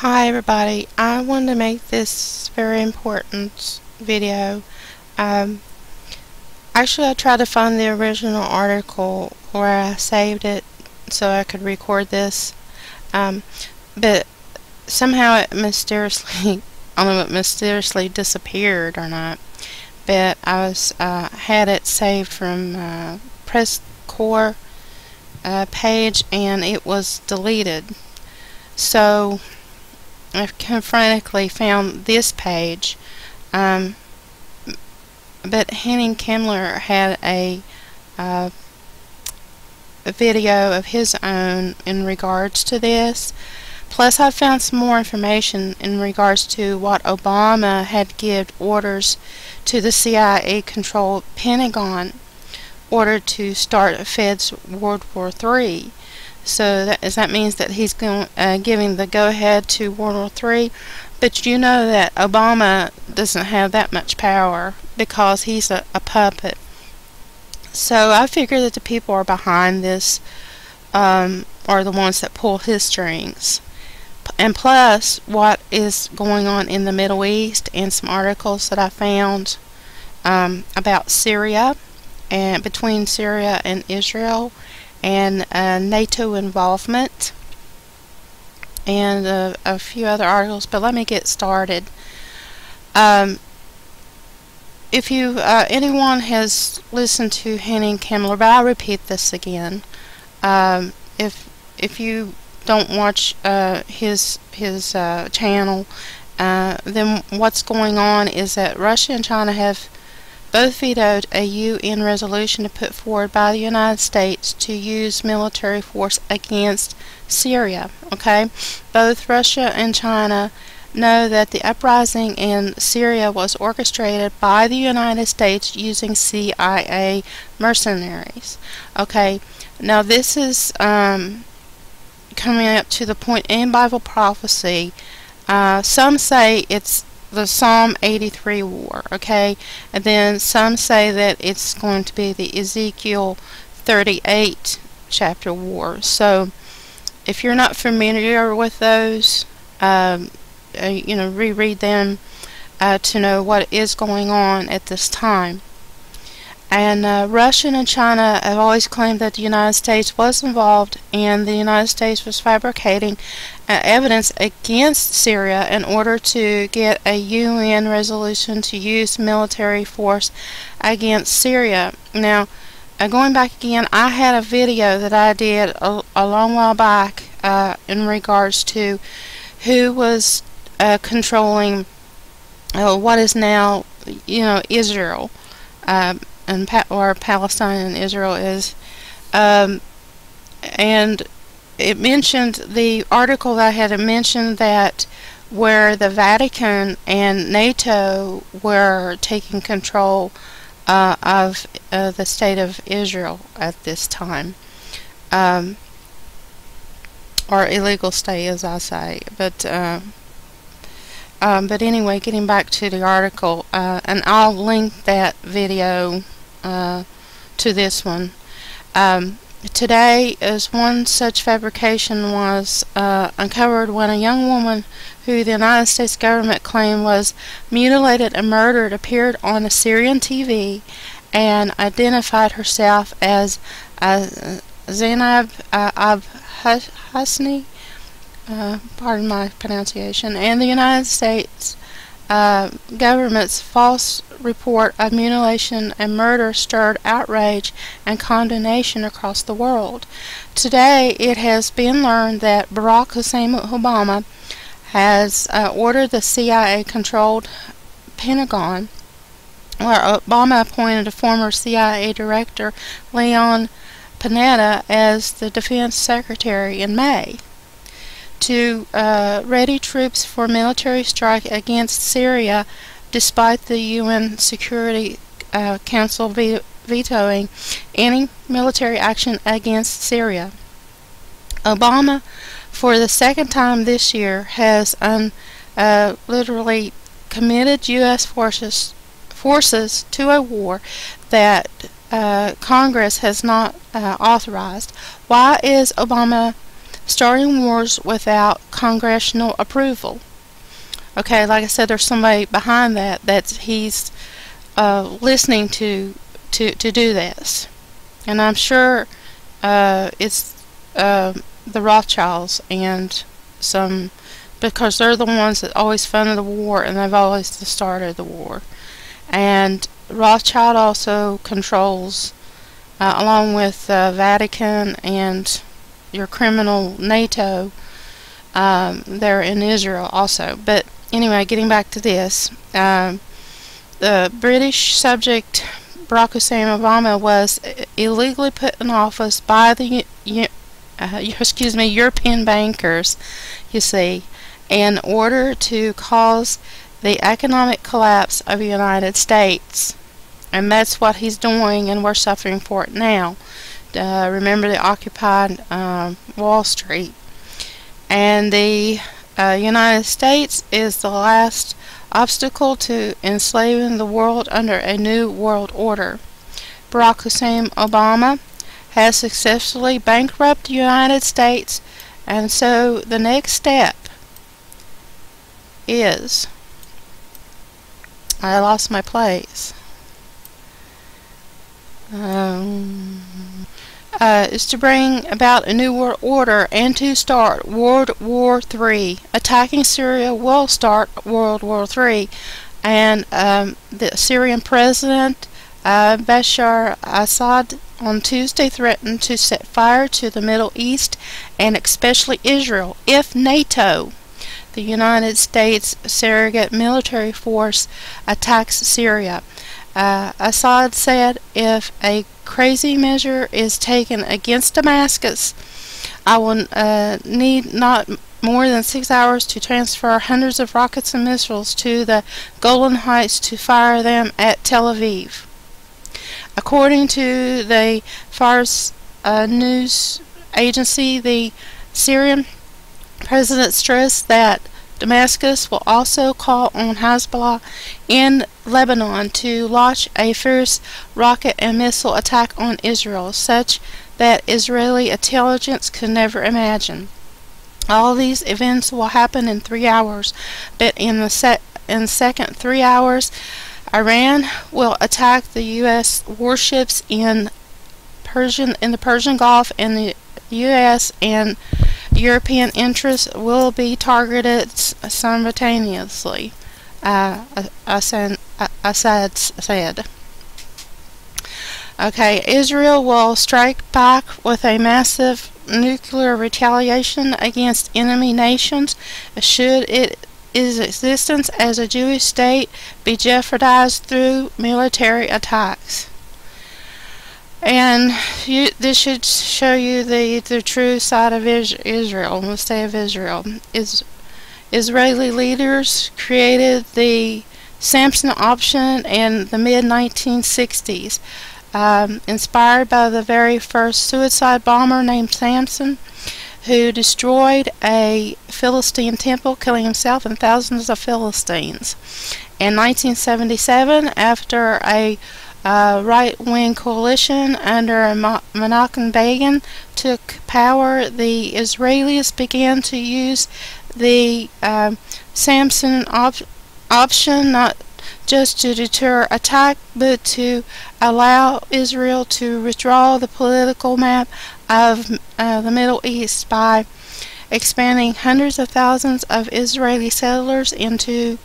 Hi everybody, I wanted to make this very important video. Actually I tried to find the original article where I saved it so I could record this, but somehow it mysteriously, I don't know if it mysteriously disappeared or not, but I had it saved from Press Corps page and it was deleted. So I've frantically found this page, but Henning Kimmler had a video of his own in regards to this. Plus I found some more information in regards to what Obama had given orders to the CIA-controlled Pentagon, ordered to start Fed's World War III. So that means that he's giving the go-ahead to World War III. But you know that Obama doesn't have that much power because he's a puppet. So I figure that the people are behind this are the ones that pull his strings. And plus, what is going on in the Middle East and some articles that I found about Syria and between Syria and Israel, and NATO involvement, and a few other articles. But let me get started. If anyone has listened to Henning Kimmler, but I'll repeat this again. If you don't watch his channel, then what's going on is that Russia and China have both vetoed a UN resolution to put forward by the United States to use military force against Syria. Okay, both Russia and China know that the uprising in Syria was orchestrated by the United States using CIA mercenaries. Okay, now this is coming up to the point in Bible prophecy. Some say it's the Psalm 83 war, okay, and then some say that it's going to be the Ezekiel 38 chapter war. So if you're not familiar with those, reread them to know what is going on at this time. And Russia and China have always claimed that the United States was involved, and the United States was fabricating evidence against Syria in order to get a UN resolution to use military force against Syria. Now, going back again, I had a video that I did a long while back in regards to who was controlling what is now, Israel. Or Palestine and Israel is, and it mentioned, the article that I had mentioned, that where the Vatican and NATO were taking control of the state of Israel at this time, or illegal state, as I say. But anyway, getting back to the article, and I'll link that video to this one. Today, as one such fabrication was uncovered when a young woman who the United States government claimed was mutilated and murdered appeared on a Syrian TV and identified herself as Zainab Husni, pardon my pronunciation, and the United States government's false report of mutilation and murder stirred outrage and condemnation across the world. Today, it has been learned that Barack Hussein Obama has ordered the CIA-controlled Pentagon, where Obama appointed a former CIA director, Leon Panetta, as the defense secretary in May, to ready troops for military strike against Syria, despite the UN Security Council vetoing any military action against Syria. Obama, for the second time this year, has literally committed U.S. forces to a war that Congress has not authorized. Why is Obama starting wars without congressional approval. Okay, like I said, there's somebody behind that he's listening to do this, and I'm sure it's the Rothschilds and some, because they're the ones that always funded the war and they've always started the war. And Rothschild also controls, along with the Vatican and your criminal NATO, they're in Israel also. But anyway, getting back to this, the British subject Barack Hussein Obama was illegally put in office by the European bankers, you see, in order to cause the economic collapse of the United States. And that's what he's doing, and we're suffering for it now. Remember the Occupy Wall Street. And the United States is the last obstacle to enslaving the world under a new world order. Barack Hussein Obama has successfully bankrupted the United States, and so the next step is, I lost my place, is to bring about a new world order and to start World War III. Attacking Syria will start World War III, and the Syrian president Bashar Assad on Tuesday threatened to set fire to the Middle East, and especially Israel, if NATO, the United States surrogate military force, attacks Syria. Assad said, if a crazy measure is taken against Damascus, I will need not more than 6 hours to transfer hundreds of rockets and missiles to the Golan Heights to fire them at Tel Aviv. According to the Fars news agency, the Syrian president stressed that Damascus will also call on Hezbollah in Lebanon to launch a fierce rocket and missile attack on Israel, such that Israeli intelligence could never imagine. All these events will happen in 3 hours, but in the second 3 hours, Iran will attack the U.S. warships in the Persian Gulf, and the U.S. and European interests will be targeted simultaneously, Assad said. Okay, Israel will strike back with a massive nuclear retaliation against enemy nations should its existence as a Jewish state be jeopardized through military attacks. And this should show you the true side of Israel, the state of Israel. Israeli leaders created the Samson option in the mid-1960s, inspired by the very first suicide bomber named Samson, who destroyed a Philistine temple, killing himself and thousands of Philistines. In 1977, after a right-wing coalition under Menachem Begin took power, the Israelis began to use the Samson option not just to deter attack, but to allow Israel to withdraw the political map of the Middle East by expanding hundreds of thousands of Israeli settlers into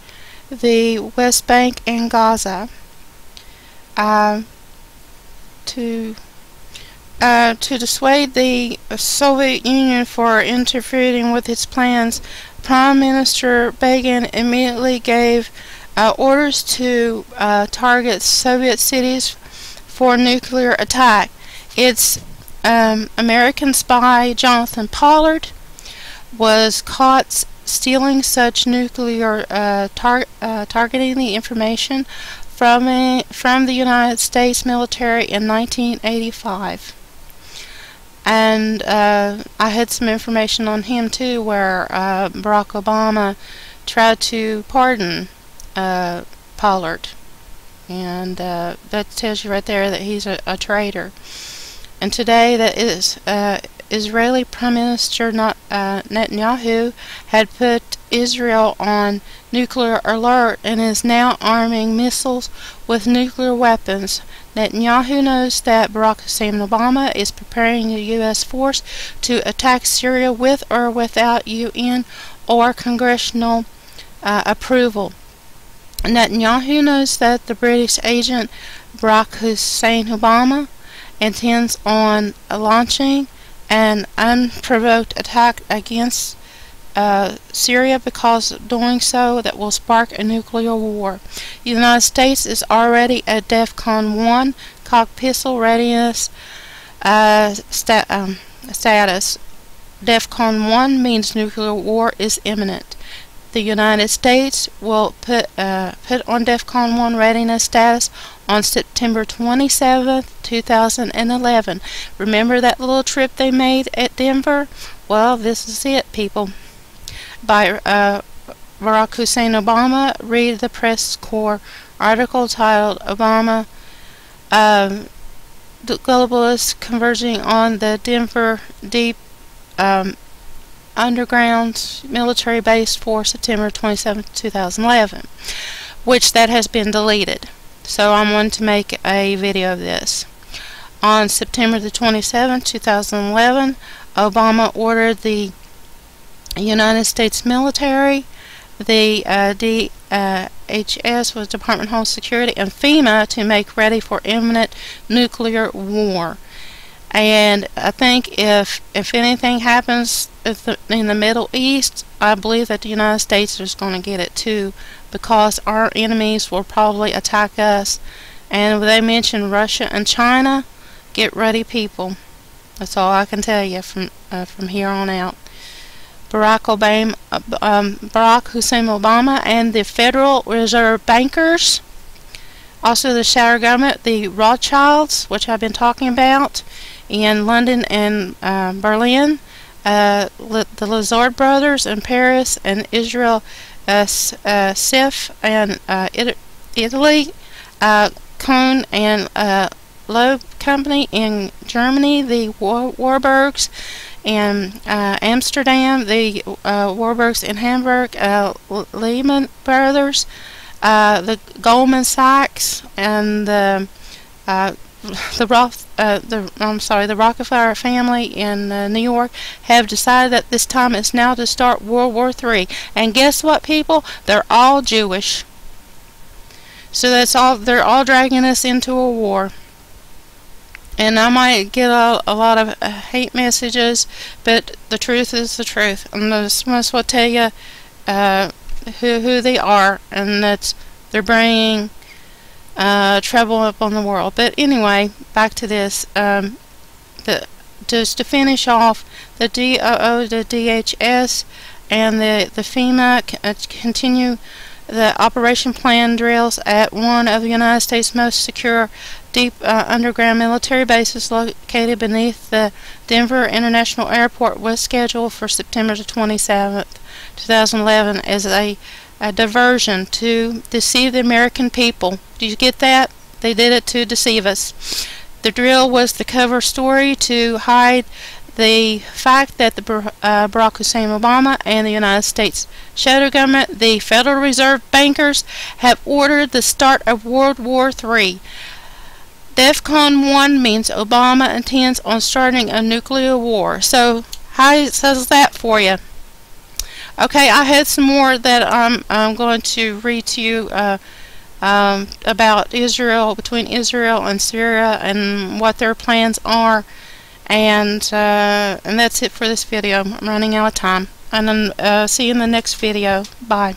the West Bank and Gaza. To dissuade the Soviet Union for interfering with its plans, Prime Minister Begin immediately gave orders to target Soviet cities for nuclear attack. Its American spy Jonathan Pollard was caught stealing such nuclear targeting the information from the United States military in 1985. And I had some information on him too, where Barack Obama tried to pardon Pollard, and that tells you right there that he's a traitor. And today that is Israeli Prime Minister Netanyahu had put Israel on nuclear alert and is now arming missiles with nuclear weapons. Netanyahu knows that Barack Hussein Obama is preparing the U.S. force to attack Syria with or without UN or congressional approval. Netanyahu knows that the British agent Barack Hussein Obama intends on launching an unprovoked attack against Syria, because doing so that will spark a nuclear war. The United States is already at DEFCON 1 cocked pistol readiness status. DEFCON 1 means nuclear war is imminent. The United States will put on DEFCON 1 readiness status on September 27, 2011. Remember that little trip they made at Denver? Well, this is it, people. By Barack Hussein Obama. Read the press corps article titled "Obama the Globalists Converging on the Denver Deep Underground Military Base for September 27, 2011, which that has been deleted. So I'm going to make a video of this. On September the 27th, 2011, Obama ordered the United States military, the DHS was Department of Homeland Security, and FEMA to make ready for imminent nuclear war. And I think if anything happens in the Middle East, I believe that the United States is going to get it too, because our enemies will probably attack us. And they mentioned Russia and China. Get ready, people. That's all I can tell you from here on out. Barack Hussein Obama and the Federal Reserve bankers, also the shadow government, the Rothschilds, which I've been talking about, in London and Berlin, the Lazard brothers in Paris, and Israel Sif and Italy, Kohn and Loeb Company in Germany, the Warburgs in Amsterdam, the Warburgs in Hamburg, Lehman Brothers, the Goldman Sachs, and the Rockefeller family in New York have decided that this time is now to start World War III. And guess what, people? They're all Jewish. So that's all. They're all dragging us into a war. And I might get a lot of hate messages, but the truth is the truth. And I just must well tell you who they are, and that's they're bringing trouble upon the world. But anyway, back to this. Just to finish off, the DOO, the DHS, and the FEMA continue the operation plan drills at one of the United States' most secure deep underground military bases located beneath the Denver International Airport, was scheduled for September 27, 2011 as a diversion to deceive the American people. Did you get that? They did it to deceive us. The drill was the cover story to hide the fact that the Barack Hussein Obama and the United States shadow government, the Federal Reserve bankers, have ordered the start of World War III. DEFCON 1 means Obama intends on starting a nuclear war. So, how says that for you? Okay, I had some more that I'm going to read to you about Israel, between Israel and Syria, and what their plans are. And that's it for this video. I'm running out of time. And then see you in the next video. Bye.